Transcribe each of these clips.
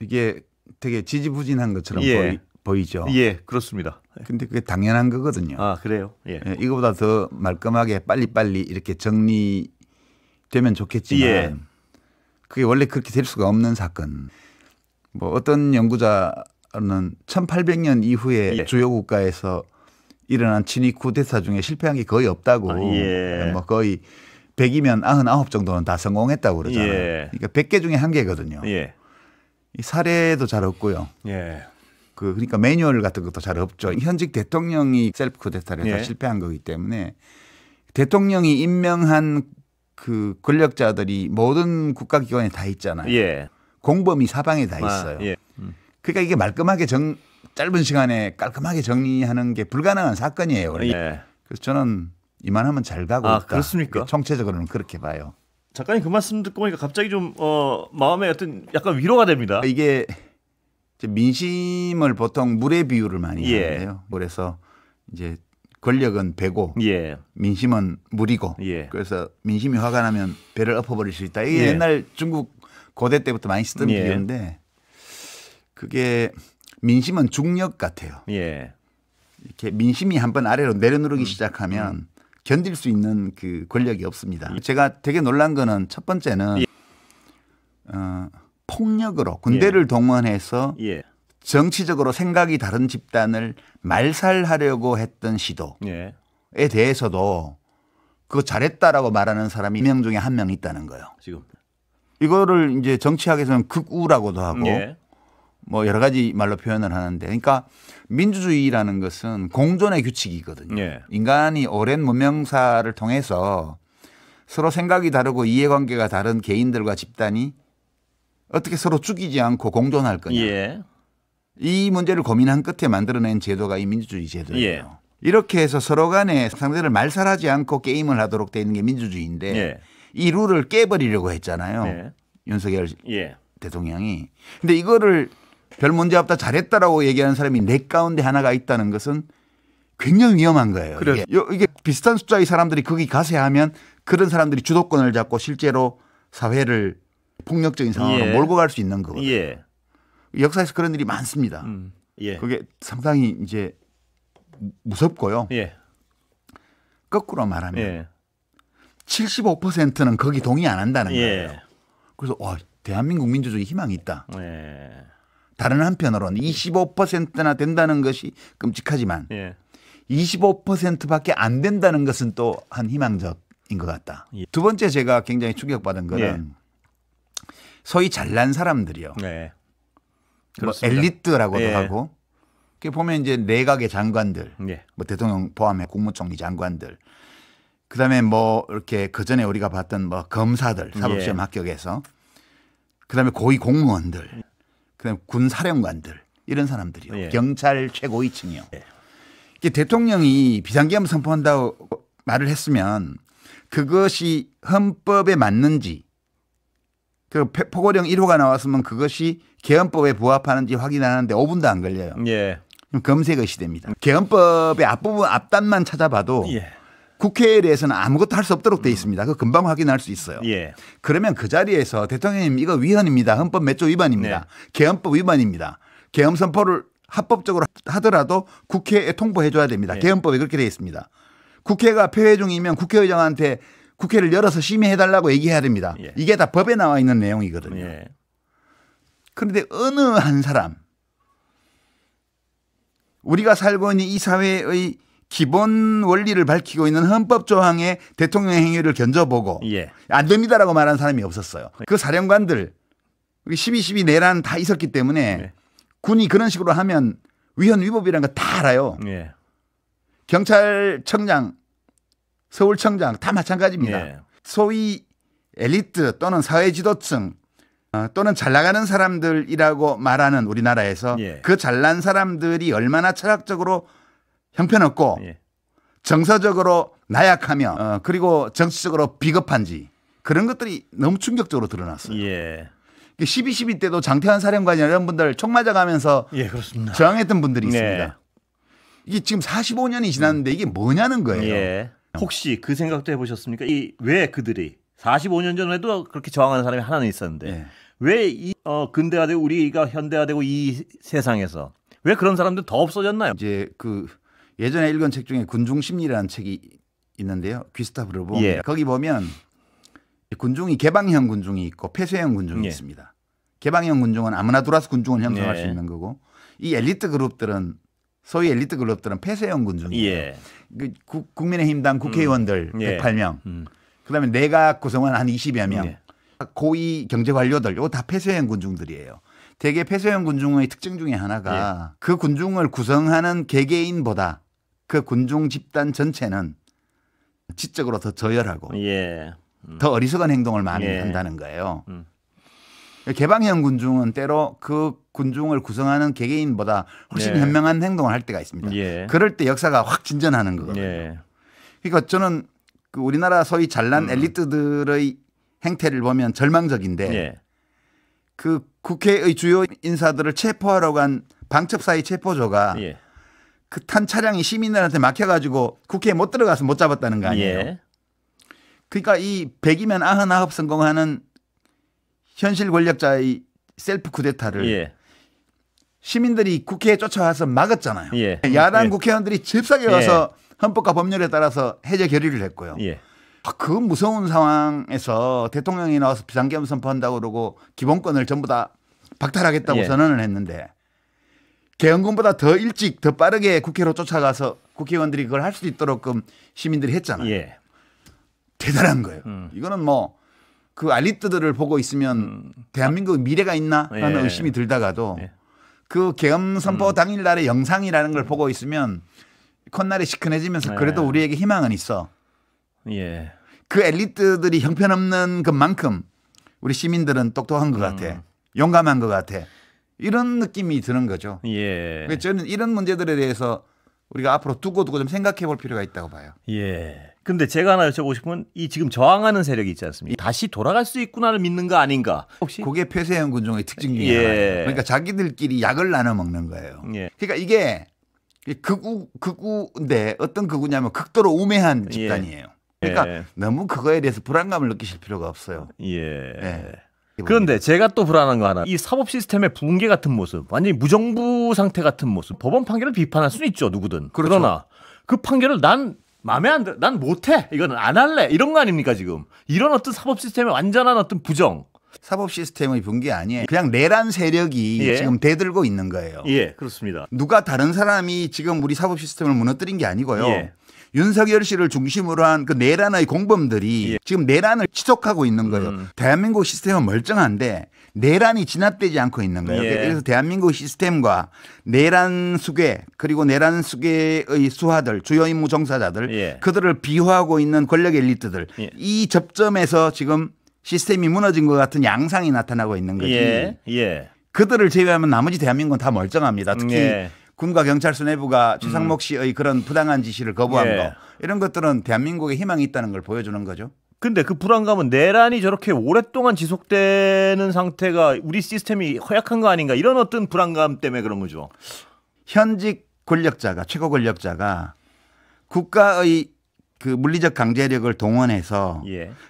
이게 되게 지지부진한 것처럼 보이죠. 예, 그렇습니다. 근데 그게 당연한 거거든요. 아, 그래요? 예. 이거보다 더 말끔하게 빨리빨리 이렇게 정리되면 좋겠지만 그게 원래 그렇게 될 수가 없는 사건. 뭐 어떤 연구자는 1800년 이후에 주요 국가에서 일어난 친위 쿠데타 중에 실패한 게 거의 없다고. 뭐 거의 100이면 99 정도는 다 성공했다고 그러잖아요. 그러니까 100개 중에 1개거든요. 이 사례도 잘 없고요. 그러니까 매뉴얼 같은 것도 잘 없죠. 현직 대통령이 셀프 쿠데타를 해서 실패한 거기 때문에 대통령이 임명한 그 권력자들이 모든 국가기관에 다 있잖아요. 공범이 사방에 다 있어요. 그러니까 이게 말끔하게 짧은 시간에 깔끔하게 정리하는 게 불가능한 사건이에요. 원래. 그래서 저는 이만하면 잘 가고 있다. 그렇습니까? 총체적으로는 그렇게 봐요. 작가님 그 말씀 듣고 보니까 갑자기 좀 마음에 어떤 약간 위로가 됩니다. 이게 민심을 보통 물의 비유를 많이 하는데요. 그래서 이제 권력은 배고 민심은 물이고 그래서 민심이 화가 나면 배를 엎어버릴 수 있다. 이게 옛날 중국 고대 때부터 많이 쓰던 비유인데 그게 민심은 중력 같아요. 이렇게 민심이 한번 아래로 내려누르기 시작하면 견딜 수 있는 그 권력이 없습니다. 제가 되게 놀란 거는 첫 번째는 폭력으로 군대를 동원해서 정치적으로 생각이 다른 집단을 말살하려고 했던 시도에 대해서도 그거 잘했다라고 말하는 사람이 2명 중에 1명 있다는 거예요. 지금 이거를 이제 정치학에서는 극우라고도 하고 뭐 여러 가지 말로 표현을 하는데 그러니까 민주주의라는 것은 공존의 규칙이거든요. 인간이 오랜 문명사를 통해서 서로 생각이 다르고 이해관계가 다른 개인들과 집단이 어떻게 서로 죽이지 않고 공존할 거냐. 이 문제를 고민한 끝에 만들어낸 제도가 이 민주주의 제도예요. 이렇게 해서 서로 간에 상대를 말살하지 않고 게임을 하도록 되어 있는 게 민주주의인데 이 룰을 깨버리려고 했잖아요. 윤석열 대통령이. 근데 이거를 별 문제 없다 잘했다라고 얘기하는 사람이 내 가운데 하나가 있다는 것은 굉장히 위험한 거예요. 이게 비슷한 숫자의 사람들이 거기 가세 하면 그런 사람들이 주도권을 잡고 실제로 사회를 폭력적인 상황으로 몰고 갈 수 있는 거거든요. 역사에서 그런 일이 많습니다. 그게 상당히 이제 무섭고요. 거꾸로 말하면 75%는 거기 동의 안 한다는 거예요. 그래서 대한민국 민주주의 희망이 있다. 다른 한편으로는 25%나 된다는 것이 끔찍하지만 25%밖에 안 된다는 것은 또 한 희망적인 것 같다. 두 번째 제가 굉장히 충격받은 거는 소위 잘난 사람들이요. 뭐 엘리트라고도 하고 보면 이제 내각의 장관들, 뭐 대통령 포함해 국무총리 장관들, 그다음에 뭐 이렇게 그 전에 우리가 봤던 뭐 검사들 사법시험 합격해서, 그다음에 고위 공무원들, 그다음에 군 사령관들 이런 사람들이요. 경찰 최고위층이요. 이게 대통령이 비상계엄 선포한다고 말을 했으면 그것이 헌법에 맞는지, 그 포고령 1호가 나왔으면 그것이 계엄법에 부합하는지 확인하는데 5분도 안 걸려요. 검색의 시대입니다. 계엄법의 앞부분 앞단만 찾아봐도 국회에 대해서는 아무것도 할 수 없도록 돼 있습니다. 그거 금방 확인할 수 있어요. 그러면 그 자리에서 대통령님 이거 위헌입니다. 헌법 몇 조 위반입니다. 계엄법 위반입니다. 계엄 선포를 합법적으로 하더라도 국회에 통보해 줘야 됩니다. 계엄법에 그렇게 돼 있습니다. 국회가 폐회 중이면 국회의장한테 국회를 열어서 심의해달라고 얘기해야 됩니다. 이게 다 법에 나와 있는 내용이거든요. 그런데 어느 한 사람, 우리가 살고 있는 이 사회의 기본 원리를 밝히고 있는 헌법 조항에 대통령의 행위를 견져보고 안 됩니다라고 말하는 사람이 없었어요. 그 사령관들 12.12 내란 다 있었기 때문에 군이 그런 식으로 하면 위헌 위법이라는 거 다 알아요. 경찰청장, 서울청장 다 마찬가지입니다. 소위 엘리트 또는 사회 지도층 또는 잘 나가는 사람들이라고 말하는 우리나라에서 그 잘난 사람들이 얼마나 철학적으로 형편없고 정서적으로 나약하며 그리고 정치적으로 비겁한지 그런 것들이 너무 충격적으로 드러났어요. 12.12 때도 장태환 사령관이나 이런 분들 총 맞아가면서 저항했던 분들이 있습니다. 이게 지금 45년이 지났는데 이게 뭐냐는 거예요. 혹시 그 생각도 해보셨습니까? 왜 그들이 45년 전에도 그렇게 저항하는 사람이 하나는 있었는데 왜 이 근대화되고 우리가 현대화되고 이 세상에서 왜 그런 사람들 더 없어졌나요? 이제 그 예전에 읽은 책 중에 군중심리라는 책이 있는데요. 귀스타프 르봉. 예. 거기 보면 군중이 개방형 군중이 있고 폐쇄형 군중이 예. 있습니다. 개방형 군중은 아무나 들어와서 군중을 형성할 예. 수 있는 거고 이 엘리트 그룹들은 소위 엘리트 그룹들은 폐쇄형 군중이에요. 예. 그 국민의힘당 국회의원들 108명. 그다음에 내각 구성원 한 20여 명. 예. 고위 경제 관료들 이거 다 폐쇄형 군중들이에요. 대개 폐쇄형 군중의 특징 중에 하나가 그 군중을 구성하는 개개인보다 그 군중 집단 전체는 지적으로 더 저열하고 더 어리석은 행동을 많이 한다는 거예요. 개방형 군중은 때로 그 군중을 구성하는 개개인보다 훨씬 현명한 행동을 할 때가 있습니다. 그럴 때 역사가 확 진전하는 거거든요. 그러니까 저는 그 우리나라 소위 잘난 엘리트들의 행태를 보면 절망적인데 그 국회의 주요 인사들을 체포하러 간 방첩사의 체포조가 그 탄 차량이 시민들한테 막혀가지고 국회에 못 들어가서 못 잡았다는 거 아니에요. 그러니까 이 100이면 99 성공하는 현실 권력자의 셀프 쿠데타를 시민들이 국회에 쫓아와서 막았잖아요. 야당 국회의원들이 잽싸게 와서 헌법과 법률에 따라서 해제 결의를 했고요. 그 무서운 상황에서 대통령이 나와서 비상계엄 선포한다고 그러고 기본권을 전부 다 박탈하겠다고 선언을 했는데 계엄군보다 더 일찍 더 빠르게 국회로 쫓아가서 국회의원들이 그걸 할 수 있도록 시민들이 했잖아요. 대단한 거예요. 이거는 뭐 그 알리트들을 보고 있으면 대한민국 미래가 있나 하는 의심이 들다가도 그 계엄 선포 당일날의 영상이라는 걸 보고 있으면 콧날이 시큰해지면서 그래도 우리에게 희망은 있어. 그 엘리트들이 형편없는 것만큼 우리 시민들은 똑똑한 것 같아. 용감한 것 같아. 이런 느낌이 드는 거죠. 그래서 저는 이런 문제들에 대해서 우리가 앞으로 두고 좀 생각해 볼 필요가 있다고 봐요. 근데 제가 하나 여쭤보고 싶은 건 이 지금 저항하는 세력이 있지 않습니까? 다시 돌아갈 수 있구나를 믿는 거 아닌가? 혹시? 그게 폐쇄형 군중의 특징 중에 하나예요. 그러니까 자기들끼리 약을 나눠 먹는 거예요. 그러니까 이게 극우인데 어떤 극우냐면 극도로 우매한 집단이에요. 그러니까 너무 그거에 대해서 불안감을 느끼실 필요가 없어요. 그런데 제가 또 불안한 거 하나. 이 사법 시스템의 붕괴 같은 모습, 완전히 무정부 상태 같은 모습. 법원 판결을 비판할 수는 있죠, 누구든. 그렇죠. 그러나 그 판결을 난 마음에 안 들어, 난 못해, 이거는 안 할래, 이런 거 아닙니까 지금? 이런 어떤 사법 시스템의 완전한 어떤 부정. 사법 시스템의 붕괴 아니에요. 그냥 내란 세력이 지금 대들고 있는 거예요. 그렇습니다. 누가 다른 사람이 지금 우리 사법 시스템을 무너뜨린 게 아니고요. 윤석열 씨를 중심으로 한 그 내란의 공범들이 지금 내란을 지속하고 있는 거예요. 대한민국 시스템은 멀쩡한데 내란이 진압되지 않고 있는 거예요. 그래서 대한민국 시스템과 내란 수괴 그리고 내란 수괴의 수하들 주요 임무 종사자들 그들을 비호하고 있는 권력 엘리트들 이 접점에서 지금 시스템이 무너진 것 같은 양상이 나타나고 있는 거지. 그들을 제외하면 나머지 대한민국은 다 멀쩡합니다. 특히 군과 경찰서 내부가 최상목 씨의 그런 부당한 지시를 거부한 거 이런 것들은 대한민국에 희망이 있다는 걸 보여주는 거죠. 근데 그 불안감은 내란이 저렇게 오랫동안 지속되는 상태가 우리 시스템이 허약한 거 아닌가 이런 어떤 불안감 때문에 그런 거죠. 현직 권력자가 최고 권력자가 국가의 그 물리적 강제력을 동원해서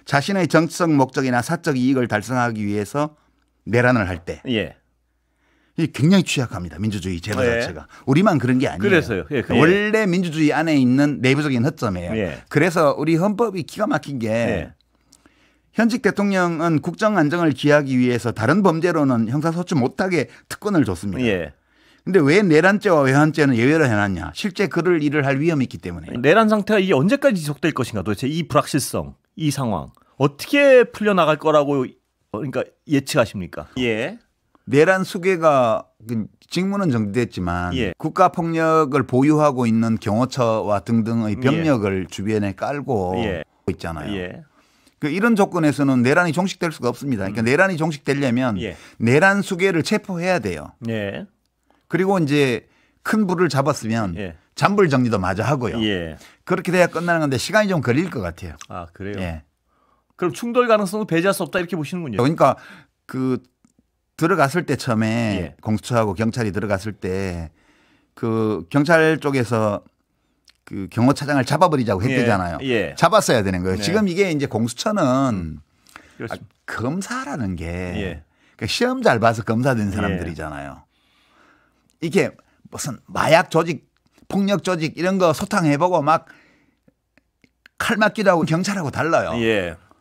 자신의 정치적 목적이나 사적 이익을 달성하기 위해서 내란을 할 때 이 굉장히 취약합니다. 민주주의 제도 자체가. 우리만 그런 게 아니에요. 그래서요. 원래 민주주의 안에 있는 내부적인 허점이에요. 그래서 우리 헌법이 기가 막힌 게 현직 대통령은 국정 안정을 기하기 위해서 다른 범죄로는 형사소추 못하게 특권을 줬습니다. 근데 왜 내란죄와 외환죄는 예외로 해놨냐. 실제 그럴 일을 할 위험이 있기 때문에. 내란 상태가 이게 언제까지 지속될 것인가 도대체 이 불확실성, 이 상황 어떻게 풀려나갈 거라고 그러니까 예측하십니까? 내란 수괴가 직무는 정지됐지만 국가 폭력을 보유하고 있는 경호처와 등등의 병력을 주변에 깔고 있잖아요. 이런 조건에서는 내란이 종식될 수가 없습니다. 그러니까 내란이 종식되려면 내란 수괴를 체포해야 돼요. 그리고 이제 큰 불을 잡았으면 잔불 정리도 마저 하고요. 그렇게 돼야 끝나는 건데 시간이 좀 걸릴 것 같아요. 아 그래요? 그럼 충돌 가능성도 배제할 수 없다 이렇게 보시는군요. 그러니까 그 들어갔을 때 처음에 공수처하고 경찰이 들어갔을 때 그 경찰 쪽에서 그 경호차장을 잡아버리자고 했대잖아요. 잡았어야 되는 거예요. 지금 이게 이제 공수처는 검사라는 게 그러니까 시험 잘 봐서 검사 된 사람들이잖아요. 이게 무슨 마약 조직, 폭력 조직 이런 거 소탕해보고 막 칼 맞기도 하고 경찰하고 달라요.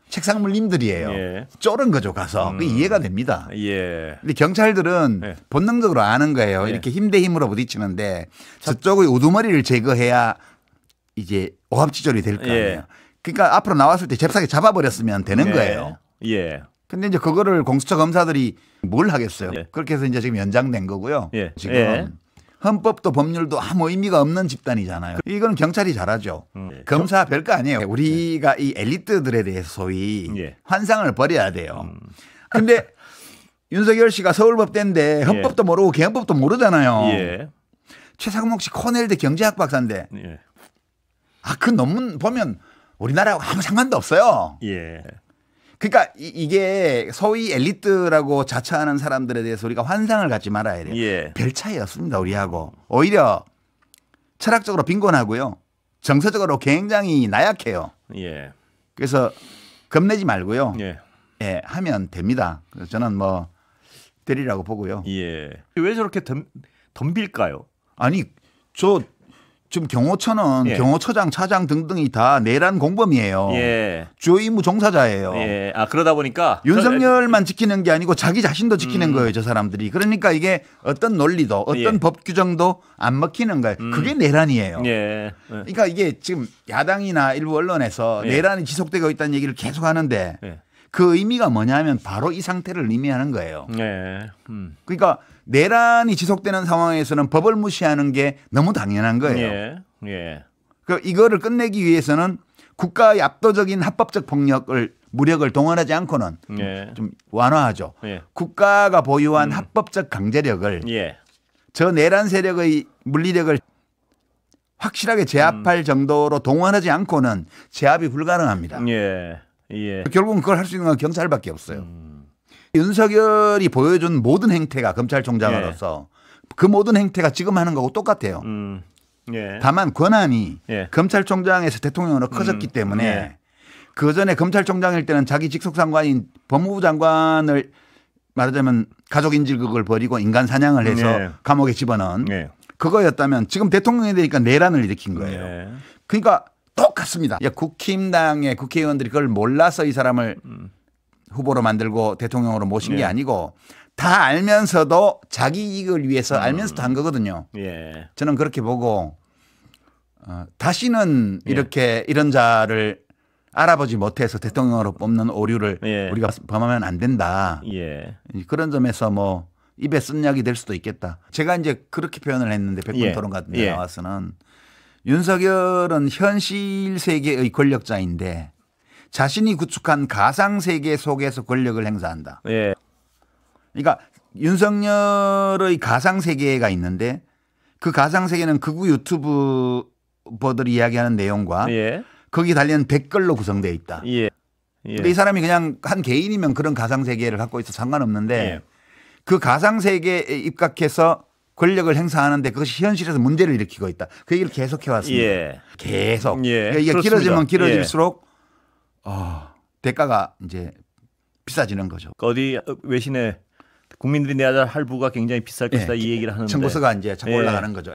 책상 물림들이에요. 쫄은 거죠 가서. 그게 이해가 됩니다. 근데 경찰들은 본능적으로 아는 거예요. 이렇게 힘 대 힘으로 부딪히는데 저쪽의 우두머리를 제거해야 이제 오합지졸이 될 거 아니에요. 그러니까 앞으로 나왔을 때 잽싸게 잡아버렸으면 되는 거예요. 근데 이제 그거를 공수처 검사들이 뭘 하겠어요. 그렇게 해서 이제 지금 연장된 거고요. 지금 헌법도 법률도 아무 의미가 없는 집단이잖아요. 이건 경찰이 잘하죠. 검사 별거 아니에요. 우리가 이 엘리트들에 대해서 소위 환상을 버려야 돼요. 근데 윤석열 씨가 서울법대인데 헌법도 모르고 개헌법도 모르잖아요. 최상목 씨 코넬대 경제학 박사인데 그 논문 보면 우리나라하고 아무 상관도 없어요. 그러니까 이게 소위 엘리트라고 자처하는 사람들에 대해서 우리가 환상을 갖지 말아야 돼요. 별 차이 없습니다. 우리하고. 오히려 철학적으로 빈곤하고요. 정서적으로 굉장히 나약해요. 그래서 겁내지 말고요. 하면 됩니다. 그래서 저는 뭐 되리라고 보고요. 왜 저렇게 덤빌까요? 아니 지금 경호처는 경호처장, 차장 등등이 다 내란 공범이에요. 주요 임무 종사자예요. 그러다 보니까 윤석열만 지키는 게 아니고 자기 자신도 지키는 거예요, 저 사람들이. 그러니까 이게 어떤 논리도 어떤 법 규정도 안 먹히는 거예요. 그게 내란이에요. 그러니까 이게 지금 야당이나 일부 언론에서 내란이 지속되고 있다는 얘기를 계속 하는데 그 의미가 뭐냐면 바로 이 상태를 의미하는 거예요. 그러니까 내란이 지속되는 상황에서는 법을 무시하는 게 너무 당연한 거예요. 그러니까 이거를 끝내기 위해서는 국가의 압도적인 합법적 무력을 동원하지 않고는 좀 완화하죠. 국가가 보유한 합법적 강제력을 저 내란 세력의 물리력을 확실하게 제압할 정도로 동원하지 않고는 제압이 불가능합니다. 결국은 그걸 할 수 있는 건 경찰밖에 없어요. 윤석열이 보여준 모든 행태가 검찰총장으로서 그 모든 행태가 지금 하는 거하고 똑같아요. 다만 권한이 검찰총장에서 대통령으로 커졌기 때문에 그 전에 검찰총장일 때는 자기 직속 상관인 법무부 장관을 말하자면 가족 인질극을 벌이고 인간 사냥을 해서 감옥에 집어넣은 그거였다면 지금 대통령이 되니까 내란을 일으킨 거예요. 그러니까 똑같습니다. 국힘당의 국회의원들이 그걸 몰라서 이 사람을 후보로 만들고 대통령으로 모신 게 아니고 다 알면서도 자기 이익을 위해서 알면서도 한 거거든요. 저는 그렇게 보고 다시는 이렇게 이런 자를 알아보지 못해서 대통령으로 뽑는 오류를 우리가 범하면 안 된다. 그런 점에서 뭐 입에 쓴 약이 될 수도 있겠다. 제가 이제 그렇게 표현을 했는데 백분 토론 같은 데 나와서는 윤석열은 현실 세계의 권력자인데 자신이 구축한 가상세계 속에서 권력을 행사한다. 그러니까 윤석열의 가상세계가 있는데 그 가상세계는 극우 유튜버들이 이야기하는 내용과 거기 달린 댓글로 구성되어 있다. 근데 이 사람이 그냥 한 개인이면 그런 가상세계를 갖고 있어 상관없는데 그 가상세계에 입각해서 권력을 행사하는데 그것이 현실에서 문제를 일으키고 있다. 그 얘기를 계속 해왔습니다. 계속. 그러니까 이게 그렇습니다. 길어지면 길어질수록 대가가 이제 비싸지는 거죠. 어디 외신에 국민들이 내야 할 할부가 굉장히 비쌀 것이다 이 얘기를 하는데 청구서가 이제 자꾸 올라가는 거죠.